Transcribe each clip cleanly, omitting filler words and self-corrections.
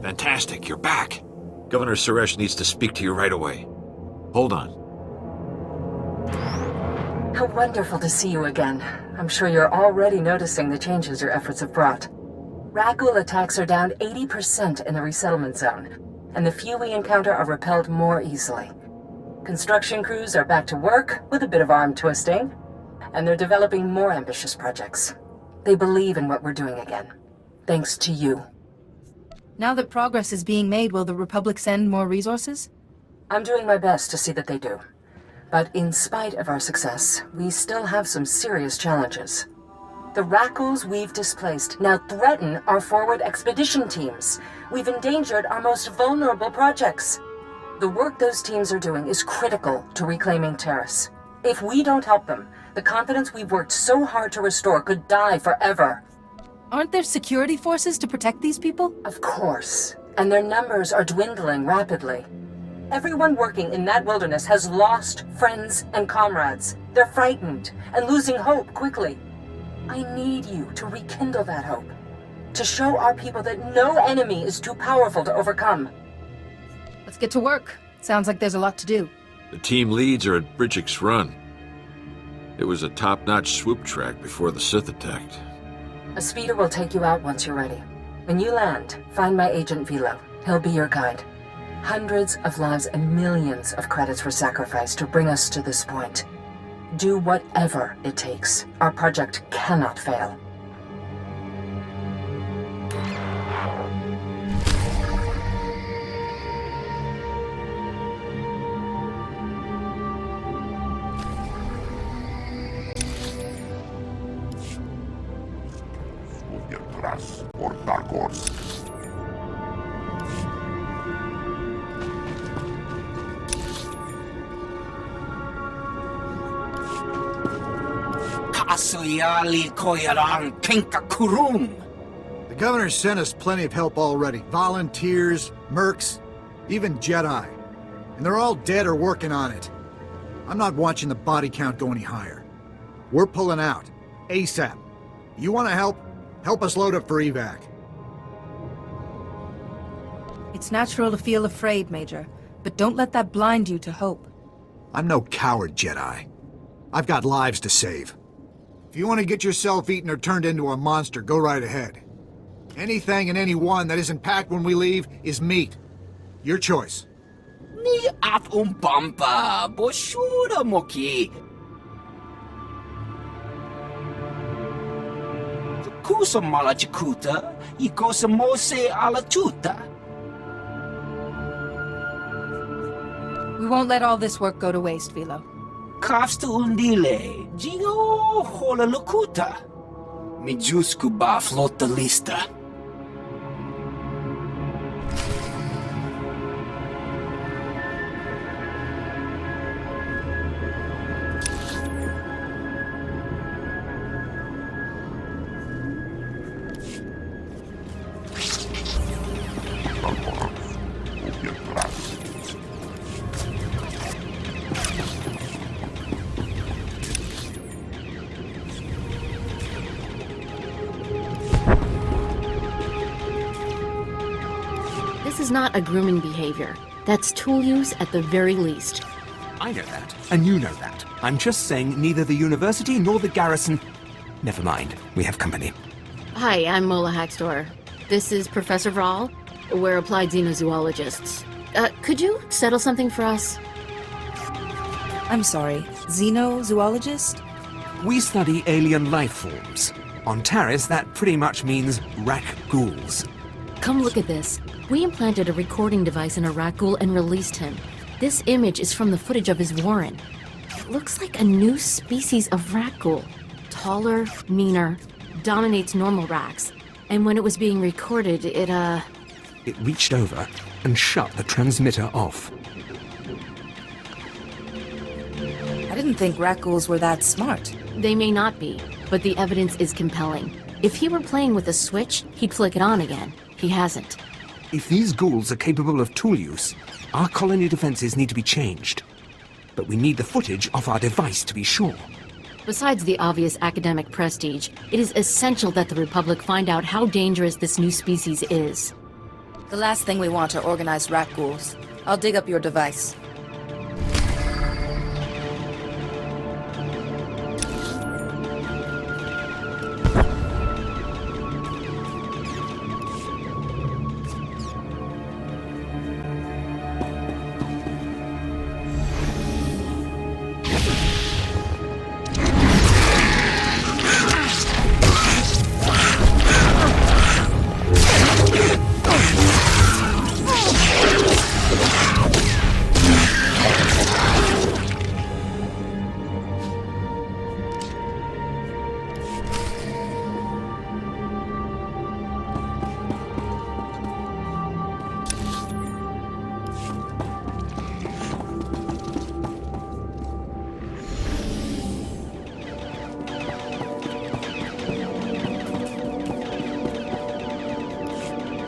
Fantastic, you're back. Governor Suresh needs to speak to you right away. Hold on. How wonderful to see you again. I'm sure you're already noticing the changes your efforts have brought. Ragul attacks are down 80% in the resettlement zone, and the few we encounter are repelled more easily. Construction crews are back to work with a bit of arm twisting, and they're developing more ambitious projects. They believe in what we're doing again. Thanks to you. Now that progress is being made, will the Republic send more resources? I'm doing my best to see that they do. But in spite of our success, we still have some serious challenges. The Rakuls we've displaced now threaten our forward expedition teams. We've endangered our most vulnerable projects. The work those teams are doing is critical to reclaiming Taris. If we don't help them, the confidence we've worked so hard to restore could die forever. Aren't there security forces to protect these people? Of course. And their numbers are dwindling rapidly. Everyone working in that wilderness has lost friends and comrades. They're frightened and losing hope quickly. I need you to rekindle that hope. To show our people that no enemy is too powerful to overcome. Let's get to work. Sounds like there's a lot to do. The team leads are at Bridgick's Run. It was a top-notch swoop track before the Sith attacked. A speeder will take you out once you're ready. When you land, find my agent Vilo. He'll be your guide. Hundreds of lives and millions of credits were sacrificed to bring us to this point. Do whatever it takes. Our project cannot fail. The governor sent us plenty of help already. Volunteers, mercs, even Jedi. And they're all dead or working on it. I'm not watching the body count go any higher. We're pulling out. ASAP. You want to help? Help us load up for evac. It's natural to feel afraid, Major, but don't let that blind you to hope. I'm no coward, Jedi. I've got lives to save. If you want to get yourself eaten or turned into a monster, go right ahead. Anything and anyone that isn't packed when we leave is meat. Your choice. Ni at umpampa, boshura moki. Kusa malachikuta, ikosa mose alatuta. We won't let all this work go to waste, Vilo. Kafsta undile, Gio hola lukuta. Mijusku ba flota lista. This is not a grooming behavior. That's tool use at the very least. I know that, and you know that. I'm just saying neither the university nor the garrison... Never mind, we have company. Hi, I'm Mola Haxtor. This is Professor Vraal. We're applied xenozoologists. Could you settle something for us? I'm sorry, xenozoologist? We study alien life forms. On Taris, that pretty much means rak ghouls. Come look at this. We implanted a recording device in a Rakghoul and released him. This image is from the footage of his warren. It looks like a new species of Rakghoul. Taller, meaner, dominates normal racks. And when it was being recorded, it reached over and shut the transmitter off. I didn't think Rakghouls were that smart. They may not be, but the evidence is compelling. If he were playing with a switch, he'd flick it on again. He hasn't. If these ghouls are capable of tool use, our colony defenses need to be changed. But we need the footage of our device to be sure. Besides the obvious academic prestige, it is essential that the Republic find out how dangerous this new species is. The last thing we want are organized rat ghouls. I'll dig up your device.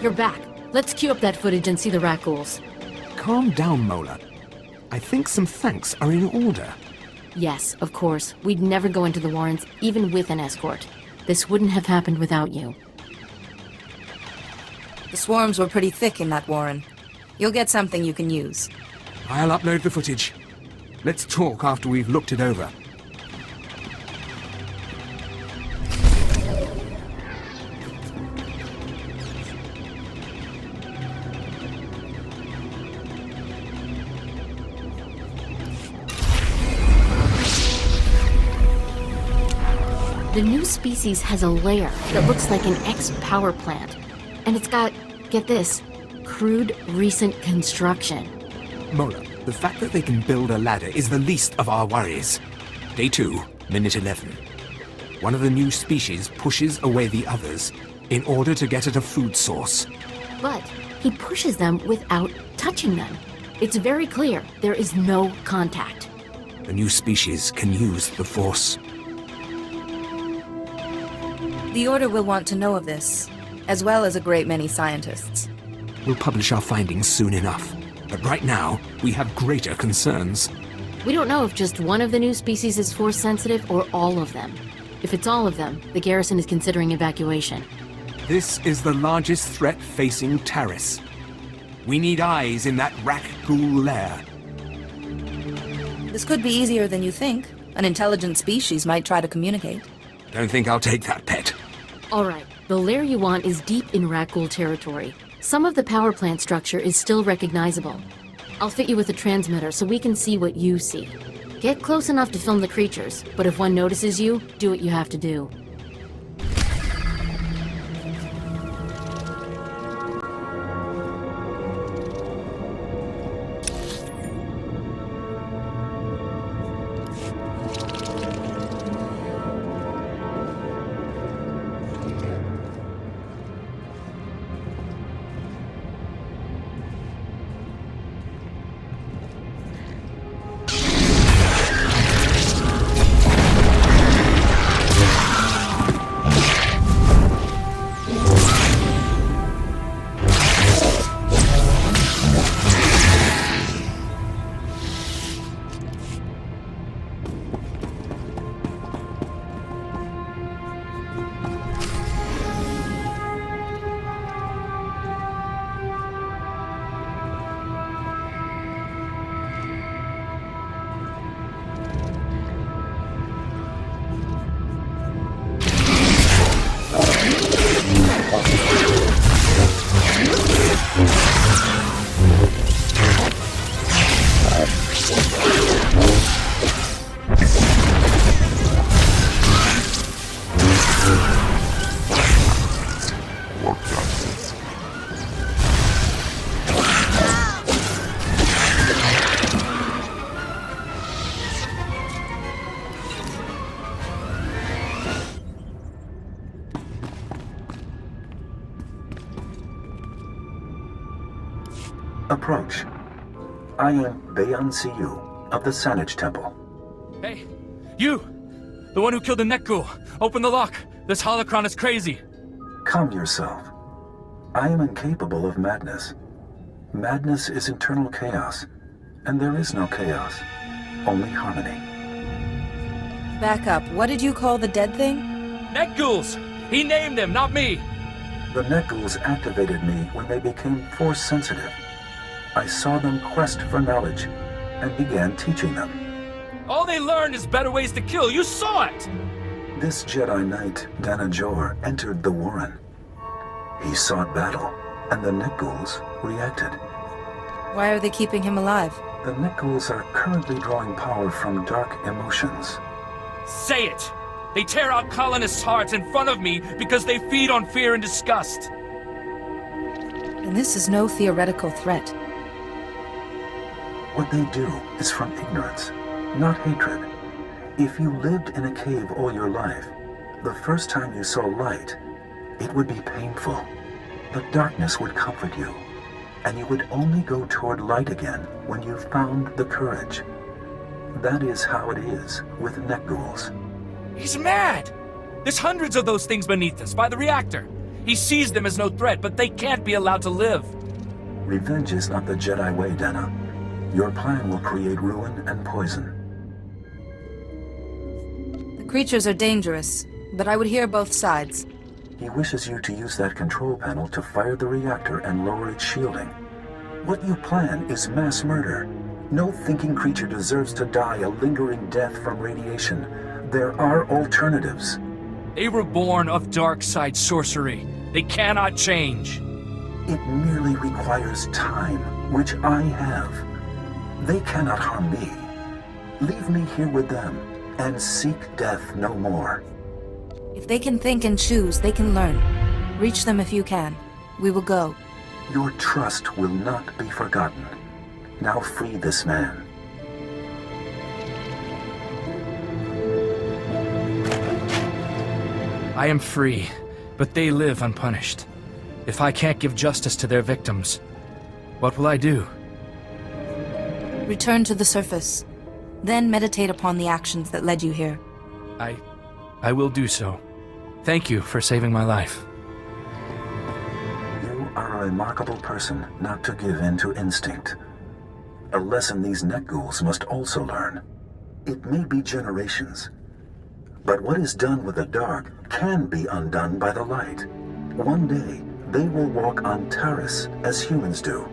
You're back. Let's queue up that footage and see the rat ghouls. Calm down, Mola. I think some thanks are in order. Yes, of course. We'd never go into the Warrens, even with an escort. This wouldn't have happened without you. The swarms were pretty thick in that warren. You'll get something you can use. I'll upload the footage. Let's talk after we've looked it over. The new species has a lair that looks like an ex-power plant. And it's got, get this, crude recent construction. Mola, the fact that they can build a ladder is the least of our worries. Day 2, minute 11. One of the new species pushes away the others in order to get at a food source. But he pushes them without touching them. It's very clear there is no contact. The new species can use the Force. The Order will want to know of this, as well as a great many scientists. We'll publish our findings soon enough. But right now, we have greater concerns. We don't know if just one of the new species is Force sensitive or all of them. If it's all of them, the garrison is considering evacuation. This is the largest threat facing Taris. We need eyes in that rat ghoul lair. This could be easier than you think. An intelligent species might try to communicate. Don't think I'll take that, pet. Alright, the lair you want is deep in rat ghoul territory. Some of the power plant structure is still recognizable. I'll fit you with a transmitter so we can see what you see. Get close enough to film the creatures, but if one notices you, do what you have to do. Approach. I am Bayan Siyu of the Sanage Temple. Hey, you! The one who killed the Nekgul! Open the lock! This holocron is crazy! Calm yourself. I am incapable of madness. Madness is internal chaos, and there is no chaos, only harmony. Back up. What did you call the dead thing? Nekguls! He named them, not me! The Nekguls activated me when they became force sensitive. I saw them quest for knowledge and began teaching them. All they learned is better ways to kill. You saw it! This Jedi Knight, Danajor, entered the Warren. He sought battle, and the Nekguls reacted. Why are they keeping him alive? The Nekguls are currently drawing power from dark emotions. Say it! They tear out colonists' hearts in front of me because they feed on fear and disgust. And this is no theoretical threat. What they do is from ignorance, not hatred. If you lived in a cave all your life, the first time you saw light, it would be painful. But darkness would comfort you, and you would only go toward light again when you found the courage. That is how it is with Nekguls. He's mad! There's hundreds of those things beneath us, by the reactor. He sees them as no threat, but they can't be allowed to live. Revenge is not the Jedi way, Dana. Your plan will create ruin and poison. The creatures are dangerous, but I would hear both sides. He wishes you to use that control panel to fire the reactor and lower its shielding. What you plan is mass murder. No thinking creature deserves to die a lingering death from radiation. There are alternatives. They were born of dark side sorcery. They cannot change. It merely requires time, which I have. They cannot harm me. Leave me here with them, and seek death no more. If they can think and choose, they can learn. Reach them if you can. We will go. Your trust will not be forgotten. Now free this man. I am free, but they live unpunished. If I can't give justice to their victims, what will I do? Return to the surface. Then meditate upon the actions that led you here. I will do so. Thank you for saving my life. You are a remarkable person not to give in to instinct. A lesson these Nekguls must also learn. It may be generations, but what is done with the dark can be undone by the light. One day, they will walk on Taris as humans do.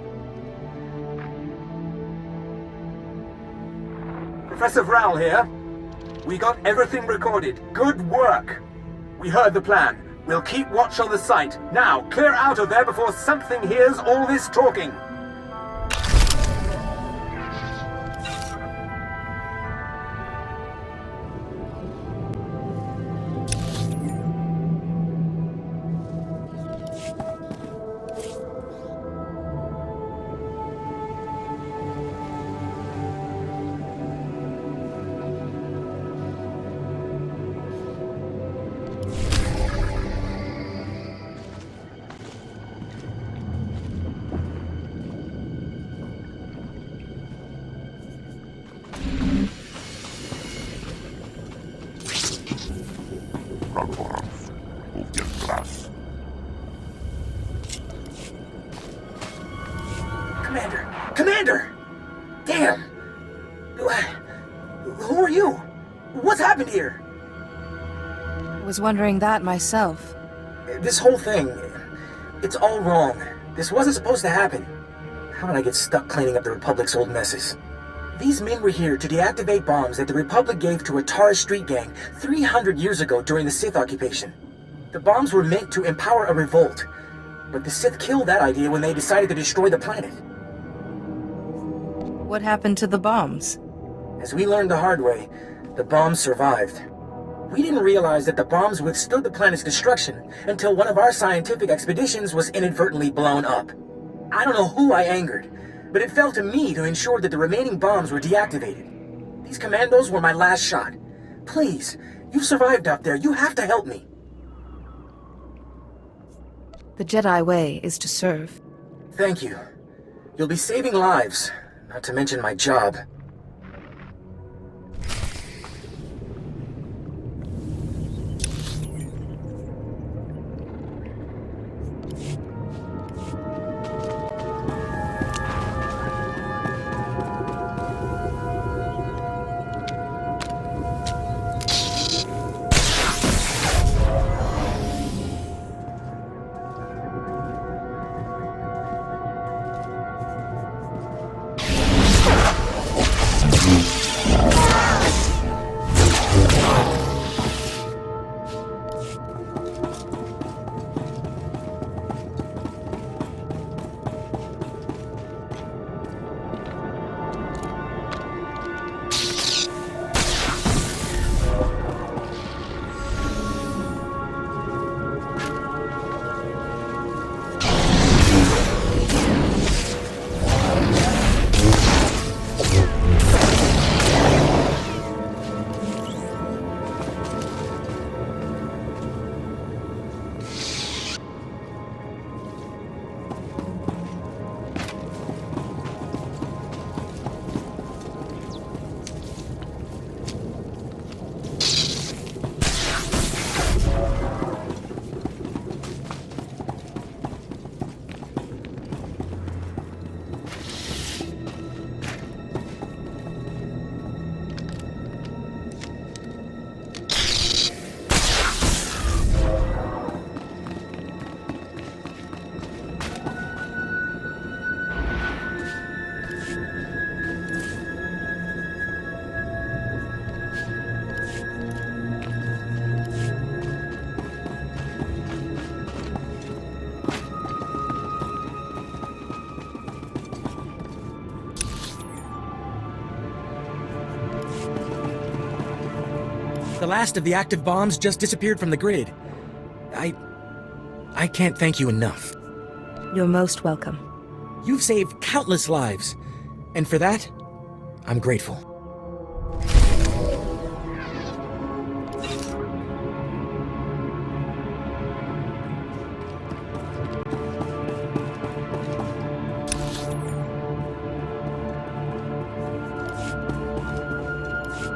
Professor Vrowell here. We got everything recorded. Good work. We heard the plan. We'll keep watch on the site. Now, clear out of there before something hears all this talking. Commander! Damn! Who are you? What's happened here? I was wondering that myself. This whole thing, it's all wrong. This wasn't supposed to happen. How did I get stuck cleaning up the Republic's old messes? These men were here to deactivate bombs that the Republic gave to a Taris street gang 300 years ago during the Sith occupation. The bombs were meant to empower a revolt, but the Sith killed that idea when they decided to destroy the planet. What happened to the bombs? As we learned the hard way, the bombs survived. We didn't realize that the bombs withstood the planet's destruction until one of our scientific expeditions was inadvertently blown up. I don't know who I angered, but it fell to me to ensure that the remaining bombs were deactivated. These commandos were my last shot. Please, you've survived up there. You have to help me. The Jedi way is to serve. Thank you. You'll be saving lives, not to mention my job. The last of the active bombs just disappeared from the grid. I can't thank you enough. You're most welcome. You've saved countless lives, and for that, I'm grateful.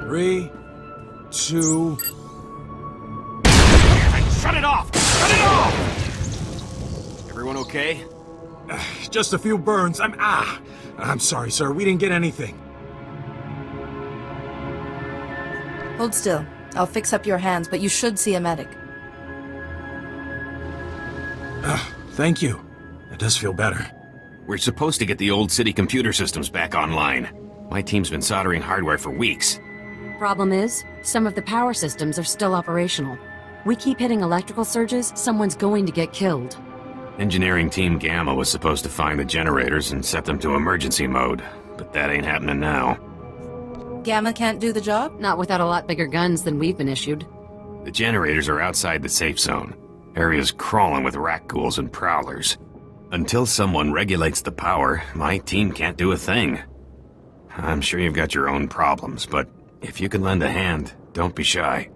Three, two... Shut it off! Shut it off! Everyone okay? Just a few burns. I'm sorry, sir. We didn't get anything. Hold still. I'll fix up your hands, but you should see a medic. Thank you. It does feel better. We're supposed to get the old city computer systems back online. My team's been soldering hardware for weeks. Problem is, some of the power systems are still operational. We keep hitting electrical surges, someone's going to get killed. Engineering Team Gamma was supposed to find the generators and set them to emergency mode, but that ain't happening now. Gamma can't do the job? Not without a lot bigger guns than we've been issued. The generators are outside the safe zone. Area's crawling with rat ghouls and prowlers. Until someone regulates the power, my team can't do a thing. I'm sure you've got your own problems, but if you can lend a hand, don't be shy.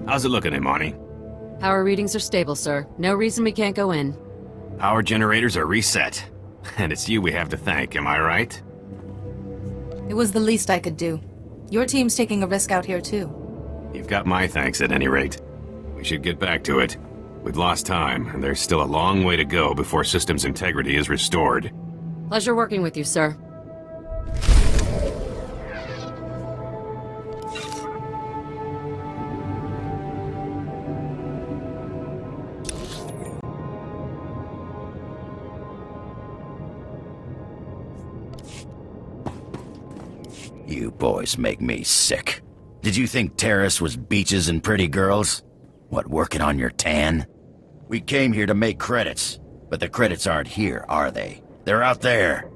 How's it looking, Imani? Power readings are stable, sir. No reason we can't go in. Power generators are reset. And it's you we have to thank, am I right? It was the least I could do. Your team's taking a risk out here, too. You've got my thanks at any rate. We should get back to it. We've lost time, and there's still a long way to go before systems integrity is restored. Pleasure working with you, sir. You boys make me sick. Did you think Taris was beaches and pretty girls? What, working on your tan? We came here to make credits, but the credits aren't here, are they? They're out there.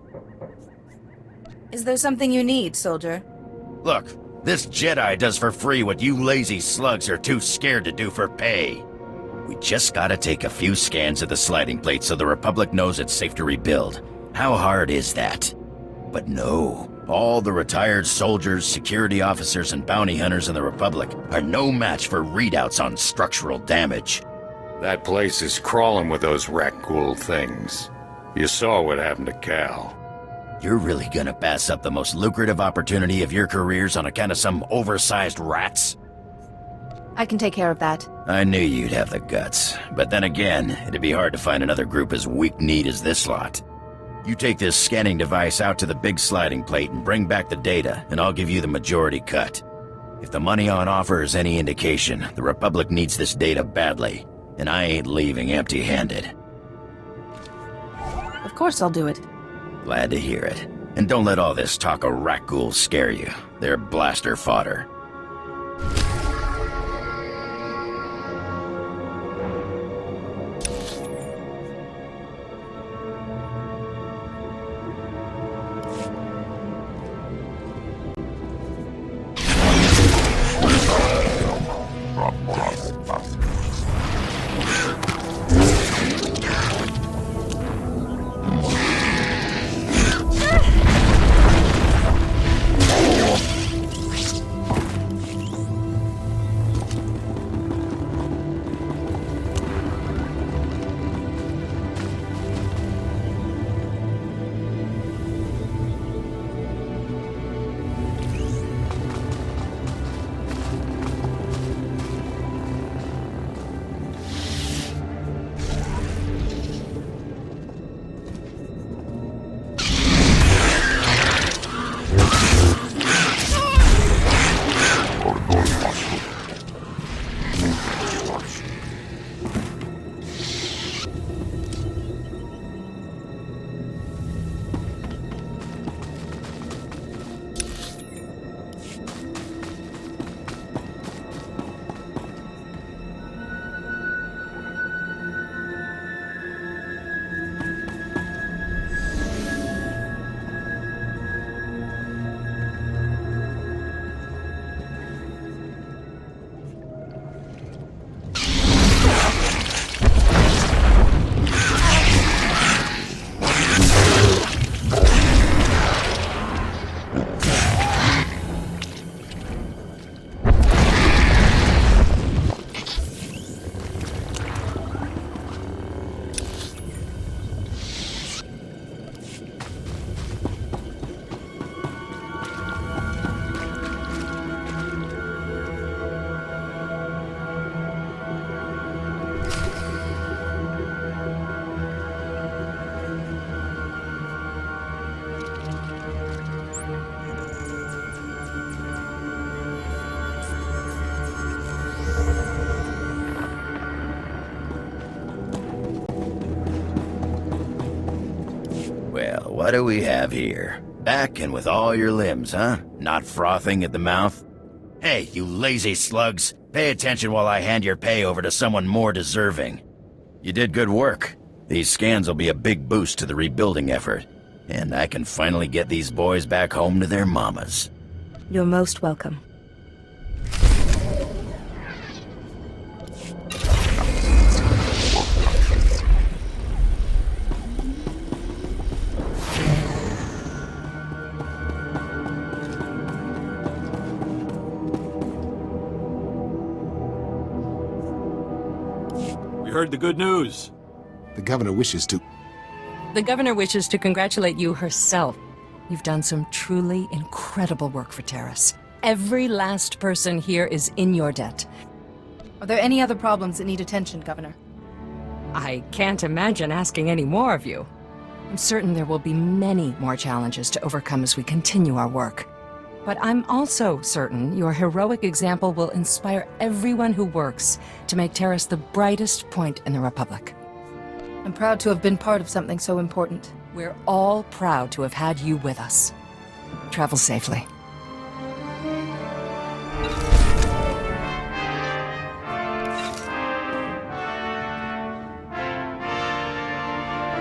Is there something you need, soldier? Look, This Jedi does for free what you lazy slugs are too scared to do for pay. We just gotta take a few scans of the sliding plate so the Republic knows it's safe to rebuild. How hard is that? But no, all the retired soldiers, security officers, and bounty hunters in the Republic are no match for readouts on structural damage. That place is crawling with those Rakghoul things. You saw what happened to Cal. You're really gonna pass up the most lucrative opportunity of your careers on account of some oversized rats? I can take care of that. I knew you'd have the guts, but then again, it'd be hard to find another group as weak-kneed as this lot. You take this scanning device out to the big sliding plate and bring back the data, and I'll give you the majority cut. If the money on offer is any indication, the Republic needs this data badly, and I ain't leaving empty-handed. Of course I'll do it. Glad to hear it. And don't let all this talk of Rakghouls scare you. They're blaster fodder. Well, what do we have here? Back and with all your limbs, huh? Not frothing at the mouth? Hey, you lazy slugs! Pay attention while I hand your pay over to someone more deserving. You did good work. These scans will be a big boost to the rebuilding effort. And I can finally get these boys back home to their mamas. You're most welcome. We heard the good news. The governor wishes to... The governor wishes to congratulate you herself. You've done some truly incredible work for Taris. Every last person here is in your debt. Are there any other problems that need attention, Governor? I can't imagine asking any more of you. I'm certain there will be many more challenges to overcome as we continue our work. But I'm also certain your heroic example will inspire everyone who works to make Taris the brightest point in the Republic. I'm proud to have been part of something so important. We're all proud to have had you with us. Travel safely.